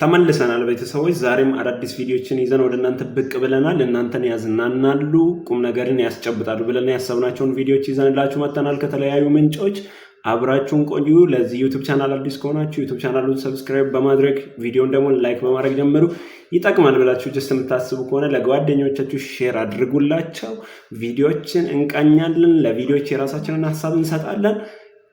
ተመልሰናል ቤተሰቦች። ዛሬም አዳዲስ ቪዲዮችን ይዘን ወደ እናንተ ብቅ ብለናል። እናንተን ያዝናናሉ፣ ቁም ነገርን ያስጨብጣሉ ብለን ያሰብናቸውን ቪዲዮች ይዘንላችሁ መጥተናል ከተለያዩ ምንጮች። አብራችሁን ቆዩ። ለዚህ ዩቲዩብ ቻናል አዲስ ከሆናችሁ ዩቲዩብ ቻናሉን ሰብስክራይብ በማድረግ ቪዲዮን ደግሞ ላይክ በማድረግ ጀምሩ። ይጠቅማል ብላችሁ ጀስት የምታስቡ ከሆነ ለጓደኞቻችሁ ሼር አድርጉላቸው። ቪዲዮችን እንቃኛለን፣ ለቪዲዮች የራሳችንን ሀሳብ እንሰጣለን።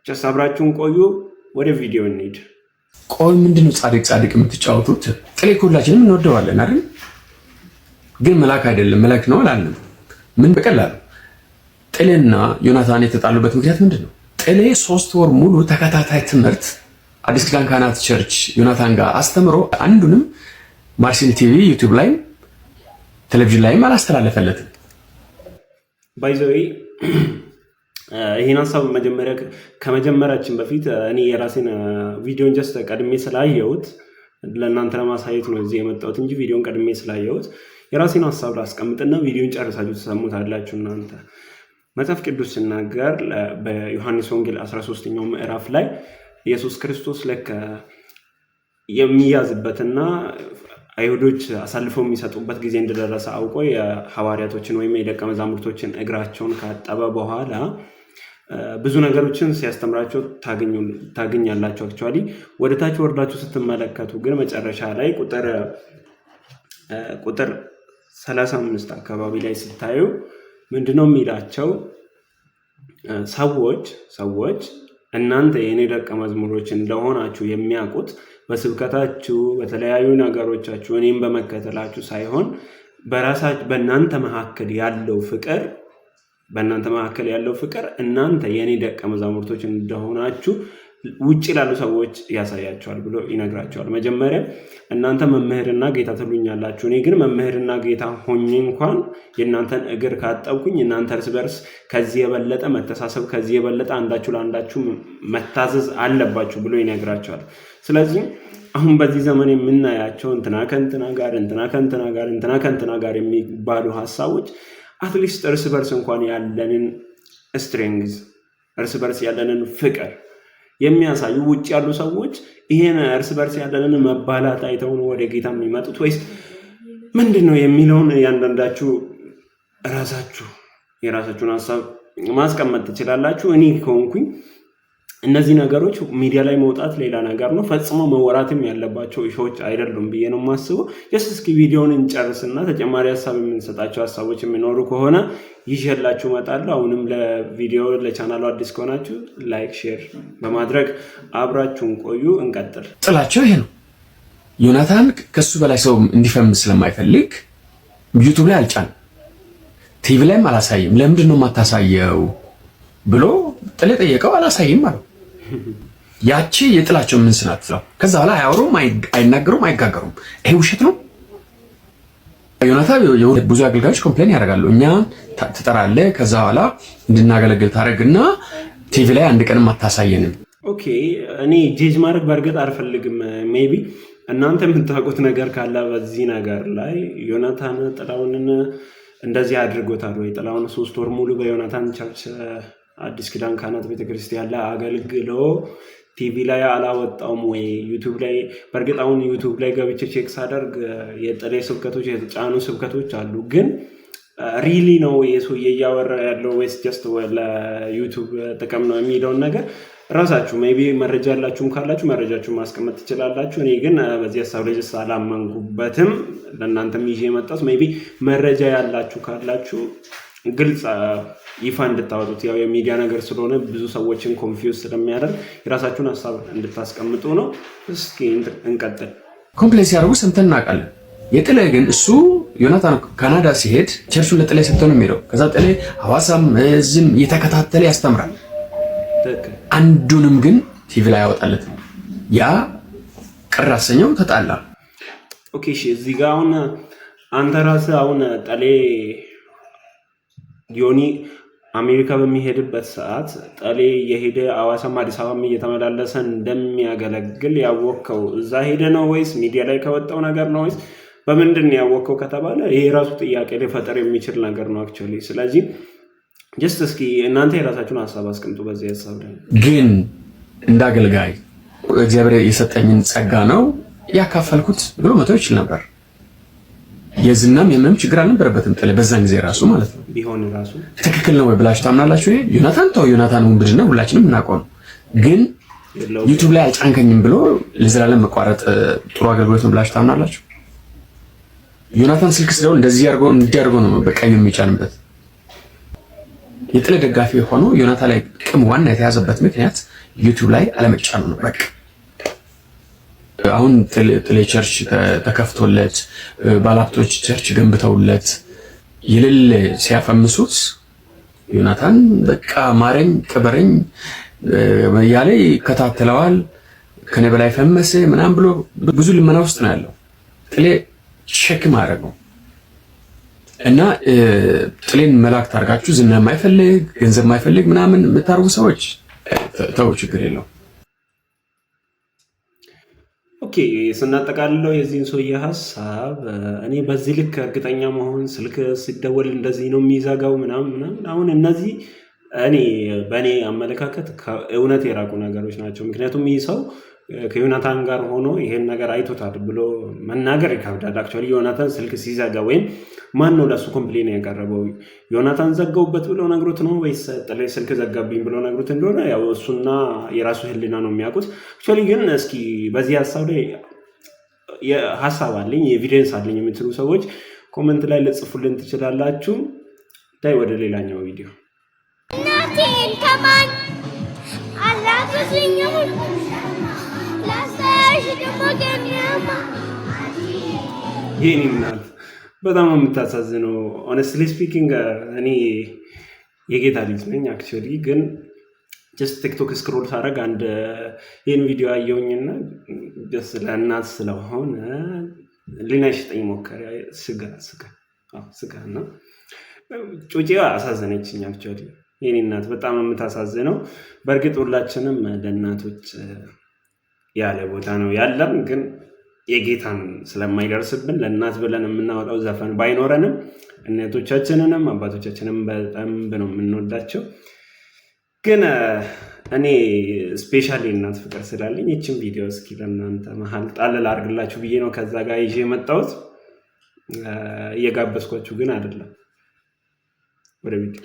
ጀስት አብራችሁን ቆዩ። ወደ ቪዲዮ እንሂድ። ቆይ ምንድነው ጻድቅ የምትጫወቱት? ጥሌ ሁላችንም እንወደዋለን አይደል? ግን መልአክ አይደለም መልአክ ነው አላለም። ምን በቀላሉ ጥሌና ዮናታን የተጣሉበት ምክንያት ምንድነው? ጥሌ 3 ወር ሙሉ ተከታታይ ትምህርት አዲስ ኪዳን ካህናት ቸርች ዮናታን ጋር አስተምሮ አንዱንም ማርሲል ቲቪ ዩቲዩብ ላይ ቴሌቪዥን ላይ አላስተላለፈለትም። ባይ ዘ ዌይ ይሄን ሀሳብ ከመጀመራችን በፊት እኔ የራሴን ቪዲዮን ጀስት ቀድሜ ስላየሁት ለእናንተ ለማሳየት ነው እዚህ የመጣሁት እንጂ ቪዲዮን ቀድሜ ስላየሁት የራሴን ሀሳብ ላስቀምጥና ቪዲዮን ጨርሳችሁ ተሰሙታላችሁ። እናንተ መጽሐፍ ቅዱስ ሲናገር በዮሐንስ ወንጌል 13ኛው ምዕራፍ ላይ ኢየሱስ ክርስቶስ ለከ የሚያዝበትና አይሁዶች አሳልፈው የሚሰጡበት ጊዜ እንደደረሰ አውቆ የሐዋርያቶችን ወይም የደቀ መዛሙርቶችን እግራቸውን ካጠበ በኋላ ብዙ ነገሮችን ሲያስተምራቸው ታገኛላችሁ። አክቹዋሊ ወደ ታች ወርዳችሁ ስትመለከቱ ግን መጨረሻ ላይ ቁጥር 35 አካባቢ ላይ ስታዩ ምንድነው የሚላቸው? ሰዎች እናንተ የኔ ደቀ መዝሙሮች እንደሆናችሁ የሚያውቁት በስብከታችሁ በተለያዩ ነገሮቻችሁ እኔም በመከተላችሁ ሳይሆን በእናንተ መካከል ያለው ፍቅር እናንተ የኔ ደቀ መዛሙርቶች እንደሆናችሁ ውጭ ላሉ ሰዎች ያሳያቸዋል ብሎ ይነግራቸዋል። መጀመሪያ እናንተ መምህርና ጌታ ትሉኛላችሁ፣ እኔ ግን መምህርና ጌታ ሆኜ እንኳን የእናንተን እግር ካጠብኩኝ እናንተ እርስ በርስ ከዚህ የበለጠ መተሳሰብ፣ ከዚህ የበለጠ አንዳችሁ ለአንዳችሁ መታዘዝ አለባችሁ ብሎ ይነግራቸዋል። ስለዚህ አሁን በዚህ ዘመን የምናያቸው እንትና ከእንትና ጋር የሚባሉ ሀሳቦች አትሊስት እርስ በርስ እንኳን ያለንን ስትሬንግዝ እርስ በርስ ያለንን ፍቅር የሚያሳዩ ውጭ ያሉ ሰዎች ይሄን እርስ በርስ ያለንን መባላት አይተው ነው ወደ ጌታ የሚመጡት ወይስ ምንድነው የሚለውን ያንዳንዳችሁ የራሳችሁን ሀሳብ ማስቀመጥ ትችላላችሁ። እኔ ከሆንኩኝ እነዚህ ነገሮች ሚዲያ ላይ መውጣት ሌላ ነገር ነው፣ ፈጽሞ መወራትም ያለባቸው ኢሾች አይደሉም ብዬ ነው የማስበው። እስኪ ቪዲዮውን እንጨርስና ተጨማሪ ሀሳብ የምንሰጣቸው ሀሳቦች የሚኖሩ ከሆነ ይዤላችሁ እመጣለሁ። አሁንም ለቻናሉ አዲስ ከሆናችሁ ላይክ፣ ሼር በማድረግ አብራችሁን ቆዩ። እንቀጥል። ጥላቸው ይሄ ነው። ዮናታን ከሱ በላይ ሰው እንዲፈምስ ስለማይፈልግ ዩቲዩብ ላይ አልጫንም፣ ቲቪ ላይም አላሳይም። ለምንድን ነው የማታሳየው ብሎ ጥሌ ጠየቀው። አላሳይም አለው። ያቺ የጥላቸው ምን ስናት ነው? ከዛ በኋላ አያወሩም፣ አይናገሩም፣ አይጋገሩም። ይሄ ውሸት ነው። ዮናታን ብዙ አገልጋዮች ኮምፕሌን ያደርጋሉ። እኛ ትጠራለህ፣ ከዛ በኋላ እንድናገለግል ታደርግና ቲቪ ላይ አንድ ቀንም አታሳየንም። ኦኬ፣ እኔ ጄጅ ማድረግ በእርግጥ አልፈልግም። ሜቢ እናንተ የምታውቁት ነገር ካለ በዚህ ነገር ላይ ዮናታን ጥላሁንን እንደዚህ አድርጎታል ወይ? ጥላሁን 3 ወር ሙሉ በዮናታን ቸርች አዲስ ኪዳን ካህናት ቤተክርስቲያን ላይ አገልግሎ ቲቪ ላይ አላወጣውም ወይ? ዩቲዩብ ላይ በእርግጥ አሁን ዩቲዩብ ላይ ገብቼ ቼክ ሳደርግ የጥሌ ስብከቶች የተጫኑ ስብከቶች አሉ። ግን ሪሊ ነው የሰውዬ እያወራ ያለው ወይስ ጀስት ለዩቲዩብ ጥቅም ነው የሚለውን ነገር ራሳችሁ ሜቢ መረጃ ያላችሁም ካላችሁ መረጃችሁን ማስቀመጥ ትችላላችሁ። እኔ ግን በዚህ ሀሳብ ላይ አላመንኩበትም። ለእናንተም ይዤ የመጣሁት ሜቢ መረጃ ያላችሁ ካላችሁ ግልጽ ይፋ እንድታወጡት፣ ያው የሚዲያ ነገር ስለሆነ ብዙ ሰዎችን ኮንፊውዝ ስለሚያደርግ የራሳችሁን ሀሳብ እንድታስቀምጡ ነው። እስኪ እንቀጥል። ኮምፕሌክስ ያደርጉ ሰምተን እናውቃለን። የጥሌ ግን እሱ ዮናታን ካናዳ ሲሄድ ቸርቹን ለጥሌ ሰጥቶ ነው የሚሄደው። ከዛ ጥሌ ሐዋሳም እዚህም እየተከታተለ ያስተምራል። አንዱንም ግን ቲቪ ላይ ያወጣለት። ያ ቅር አሰኘው፣ ተጣላ። ኦኬ፣ እሺ፣ እዚህ ጋር አሁን አንተ ራስህ አሁን ጥሌ ዮኒ አሜሪካ በሚሄድበት ሰዓት ጥሌ የሄደ ሐዋሳም አዲስ አበባም እየተመላለሰ እንደሚያገለግል ያወቅከው እዛ ሄደ ነው ወይስ ሚዲያ ላይ ከወጣው ነገር ነው ወይስ በምንድን ነው ያወቅከው ከተባለ ይሄ ራሱ ጥያቄ ሊፈጠር የሚችል ነገር ነው አክቹዋሊ። ስለዚህ ጀስት እስኪ እናንተ የራሳችሁን ሀሳብ አስቀምጡ በዚህ ሀሳብ ላይ። ግን እንደ አገልጋይ እግዚአብሔር የሰጠኝን ጸጋ ነው ያካፈልኩት ብሎ መተው ይችል ነበር። የዝናም የምንም ችግር አልነበረበትም ጥሌ በዛን ጊዜ ራሱ ማለት ነው። ቢሆን ራሱ ትክክል ነው ወይ ብላችሁ ታምናላችሁ? ዮናታን ተው፣ ዮናታን ውንብድና ሁላችንም እናውቀው ነው። ግን ዩቲዩብ ላይ አልጫንከኝም ብሎ ለዘላለም መቋረጥ ጥሩ አገልግሎት ነው ብላችሁ ታምናላችሁ? ዮናታን ስልክ ስደውል እንደዚህ እንዲያርገው ነው በቀኝ የሚጫንበት። የጥሌ ደጋፊ ሆኖ ዮናታን ላይ ቅም ዋና የተያዘበት ምክንያት ዩቲዩብ ላይ አለመጫኑ ነው በቃ። አሁን ጥሌ ቸርች ተከፍቶለት ባለሀብቶች ቸርች ገንብተውለት የሌለ ሲያፈምሱት ዮናታን በቃ ማረኝ ቅበረኝ ያለ ይከታተለዋል። ከኔ በላይ ፈመሰ ምናምን ብሎ ብዙ ልመና ውስጥ ነው ያለው። ጥሌ ቼክ ማድረግ ነው እና ጥሌን መላክ ታርጋችሁ ዝና የማይፈልግ ገንዘብ የማይፈልግ ምናምን የምታርጉ ሰዎች ተው፣ ችግር የለውም። ኦኬ ስናጠቃልለው የዚህን ሰውዬ ሀሳብ እኔ በዚህ ልክ እርግጠኛ መሆን ስልክ ሲደወል እንደዚህ ነው የሚዘጋው ምናምን አሁን እነዚህ እኔ በእኔ አመለካከት ከእውነት የራቁ ነገሮች ናቸው። ምክንያቱም ይህ ሰው ከዮናታን ጋር ሆኖ ይሄን ነገር አይቶታል ብሎ መናገር ይከብዳል። አክቹዋሊ ዮናታን ስልክ ሲዘጋ ወይም ማን ነው ለሱ ኮምፕሌን ያቀረበው? ዮናታን ዘጋውበት ብሎ ነግሮት ነው ወይስ ጥሌ ስልክ ዘጋብኝ ብሎ ነግሮት እንደሆነ ያው እሱና የራሱ ሕሊና ነው የሚያውቁት። አክቹዋሊ ግን እስኪ በዚህ ሀሳብ ላይ ሀሳብ አለኝ ኤቪደንስ አለኝ የምትሉ ሰዎች ኮመንት ላይ ልጽፉልን ትችላላችሁ። ዳይ ወደ ሌላኛው ቪዲዮ እናቴን ከማን አላፈስኝም ላሳሽ ደግሞ ገሚያማ ይህን እናት በጣም የምታሳዝነው። ኦነስትሊ ስፒኪንግ እኔ የጌታ ልጅ ነኝ። አክቹዋሊ ግን ጀስት ቲክቶክ ስክሮል ሳደርግ አንድ ይህን ቪዲዮ አየሁኝና ጀስት ለእናት ስለሆነ ሊናሽጠኝ ሞከረ። ስጋ እና ጩጬዋ አሳዘነችኝ። አክቹዋሊ የኔ እናት በጣም የምታሳዝነው። በእርግጥ ሁላችንም ለእናቶች ያለ ቦታ ነው ያለም፣ ግን የጌታን ስለማይደርስብን ለእናት ብለን የምናወጣው ዘፈን ባይኖረንም እናቶቻችንንም አባቶቻችንም በጣም ነው የምንወዳቸው። ግን እኔ ስፔሻሊ እናት ፍቅር ስላለኝ ይችን ቪዲዮ እስኪ ለእናንተ መሀል ጣል አድርግላችሁ ብዬ ነው ከዛ ጋር ይዤ የመጣሁት። እየጋበዝኳችሁ ግን አይደለም። ወደ ቪዲዮ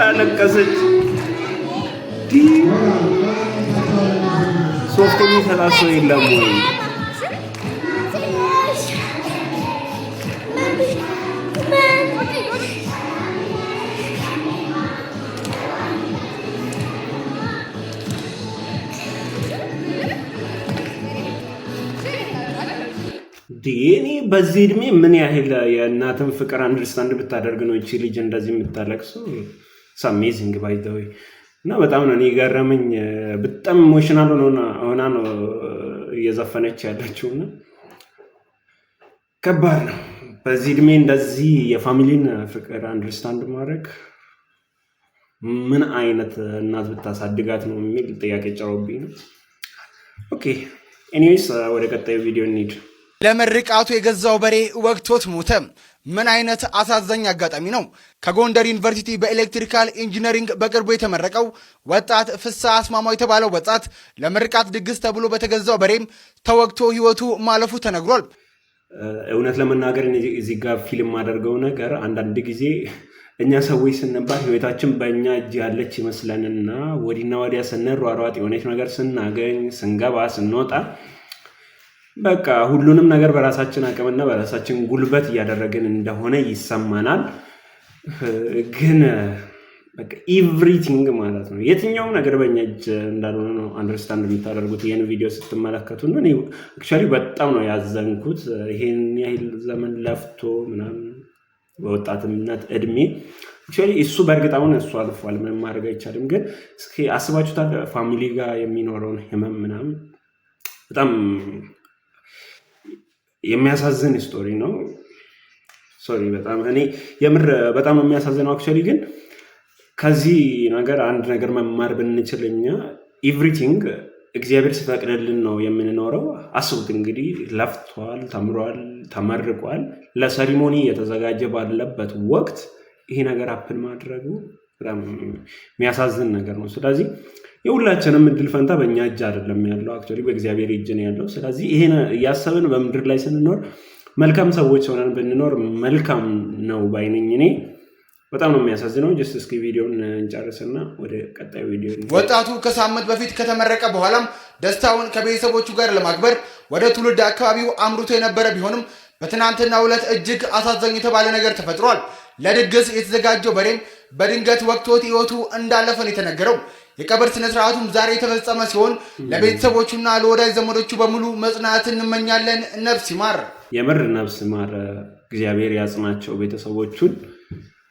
አለቀሰች። ሶፍት የሚሰራ ሰው የለም ወይ? እኔ በዚህ እድሜ ምን ያህል የእናትን ፍቅር አንደርስታንድ ብታደርግ ነው እቺ ልጅ እንደዚህ የምታለቅሰው? አሜዚንግ ባይ ዘ ዌይ። እና በጣም ነው እኔ ገረመኝ። በጣም ኢሞሽናል ሆና ነው እየዘፈነች ያለችው እና ከባድ ነው በዚህ እድሜ እንደዚህ የፋሚሊን ፍቅር አንደርስታንድ ማድረግ። ምን አይነት እናት ብታሳድጋት ነው የሚል ጥያቄ ጨሮብኝ ነው። ኦኬ ኤኒዌይስ ወደ ቀጣዩ ቪዲዮ እንሂድ። ለምርቃቱ የገዛው በሬ ወግቶት ሞተ። ምን አይነት አሳዛኝ አጋጣሚ ነው! ከጎንደር ዩኒቨርሲቲ በኤሌክትሪካል ኢንጂነሪንግ በቅርቡ የተመረቀው ወጣት ፍስሐ አስማማው የተባለው ወጣት ለምርቃት ድግስ ተብሎ በተገዛው በሬም ተወግቶ ሕይወቱ ማለፉ ተነግሯል። እውነት ለመናገር እዚህ ጋር ፊልም አደርገው ነገር አንዳንድ ጊዜ እኛ ሰዎች ስንባል ሕይወታችን በእኛ እጅ ያለች ይመስለንና ወዲና ወዲያ ስንሯሯጥ የሆነች ነገር ስናገኝ ስንገባ ስንወጣ በቃ ሁሉንም ነገር በራሳችን አቅምና በራሳችን ጉልበት እያደረግን እንደሆነ ይሰማናል። ግን በቃ ኤቭሪቲንግ ማለት ነው የትኛውም ነገር በእኛ እጅ እንዳልሆነ ነው አንደርስታንድ የምታደርጉት ይህን ቪዲዮ ስትመለከቱ። እኔ አክቹዋሊ በጣም ነው ያዘንኩት። ይሄን ያህል ዘመን ለፍቶ ምናምን በወጣትነት እድሜ አክቹዋሊ እሱ በእርግጥ አሁን እሱ አልፏል፣ ምንም ማድረግ አይቻልም። ግን እስኪ አስባችሁታል ፋሚሊ ጋር የሚኖረውን ህመም ምናምን በጣም የሚያሳዝን ስቶሪ ነው። ሶሪ በጣም እኔ የምር በጣም የሚያሳዝነው አክቹዋሊ ግን ከዚህ ነገር አንድ ነገር መማር ብንችል እኛ ኤቭሪቲንግ እግዚአብሔር ሲፈቅድልን ነው የምንኖረው። አስቡት እንግዲህ ለፍቷል፣ ተምሯል፣ ተመርቋል። ለሰሪሞኒ የተዘጋጀ ባለበት ወቅት ይሄ ነገር አፕን ማድረጉ በጣም የሚያሳዝን ነገር ነው። ስለዚህ የሁላችንም እድል ፈንታ በእኛ እጅ አይደለም ያለው፣ አክቹዋሊ በእግዚአብሔር እጅ ነው ያለው። ስለዚህ ይሄን እያሰብን በምድር ላይ ስንኖር መልካም ሰዎች ሆነን ብንኖር መልካም ነው ባይነኝ እኔ። በጣም ነው የሚያሳዝነው። ጀስት እስኪ ቪዲዮን እንጨርስና ወደ ቀጣዩ ቪዲዮ። ወጣቱ ከሳምንት በፊት ከተመረቀ በኋላም ደስታውን ከቤተሰቦቹ ጋር ለማክበር ወደ ትውልድ አካባቢው አምርቶ የነበረ ቢሆንም በትናንትናው ዕለት እጅግ አሳዛኝ የተባለ ነገር ተፈጥሯል። ለድግስ የተዘጋጀው በሬም በድንገት ወቅቶት ሕይወቱ እንዳለፈ ነው የተነገረው። የቀብር ስነ ስርዓቱም ዛሬ የተፈጸመ ሲሆን ለቤተሰቦቹና ለወዳጅ ዘመዶቹ በሙሉ መጽናናትን እንመኛለን። ነፍስ ይማር፣ የምር ነፍስ ይማር። እግዚአብሔር ያጽናቸው ቤተሰቦቹን።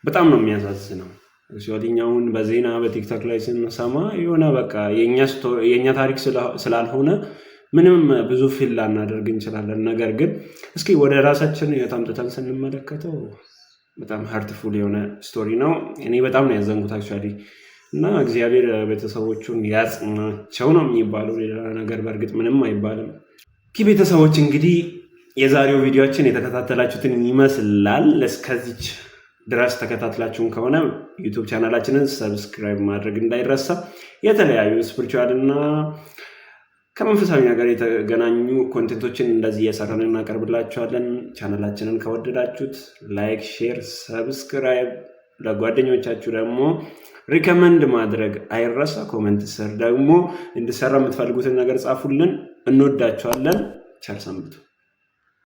በጣም ነው የሚያሳዝነው። ሲወዲኛውን በዜና በቲክቶክ ላይ ስንሰማ የሆነ በቃ የኛ ታሪክ ስላልሆነ ምንም ብዙ ፊል ላናደርግ እንችላለን። ነገር ግን እስኪ ወደ ራሳችን የታምጥተን ስንመለከተው በጣም ሀርትፉል የሆነ ስቶሪ ነው። እኔ በጣም ነው ያዘንኩት አክቹዋሊ። እና እግዚአብሔር ቤተሰቦቹን ያጽናቸው ነው የሚባለው። ሌላ ነገር በእርግጥ ምንም አይባልም። ቤተሰቦች እንግዲህ የዛሬው ቪዲዮችን የተከታተላችሁትን ይመስላል። እስከዚች ድረስ ተከታትላችሁን ከሆነ ዩቱብ ቻናላችንን ሰብስክራይብ ማድረግ እንዳይረሳ። የተለያዩ ስፒሪቹዋል እና ከመንፈሳዊ ነገር የተገናኙ ኮንቴንቶችን እንደዚህ እየሰራን እናቀርብላችኋለን። ቻናላችንን ከወደዳችሁት ላይክ፣ ሼር፣ ሰብስክራይብ፣ ለጓደኞቻችሁ ደግሞ ሪከመንድ ማድረግ አይረሳ። ኮሜንት ስር ደግሞ እንድሰራ የምትፈልጉትን ነገር ጻፉልን። እንወዳችኋለን። ቸር ሰንብቱ።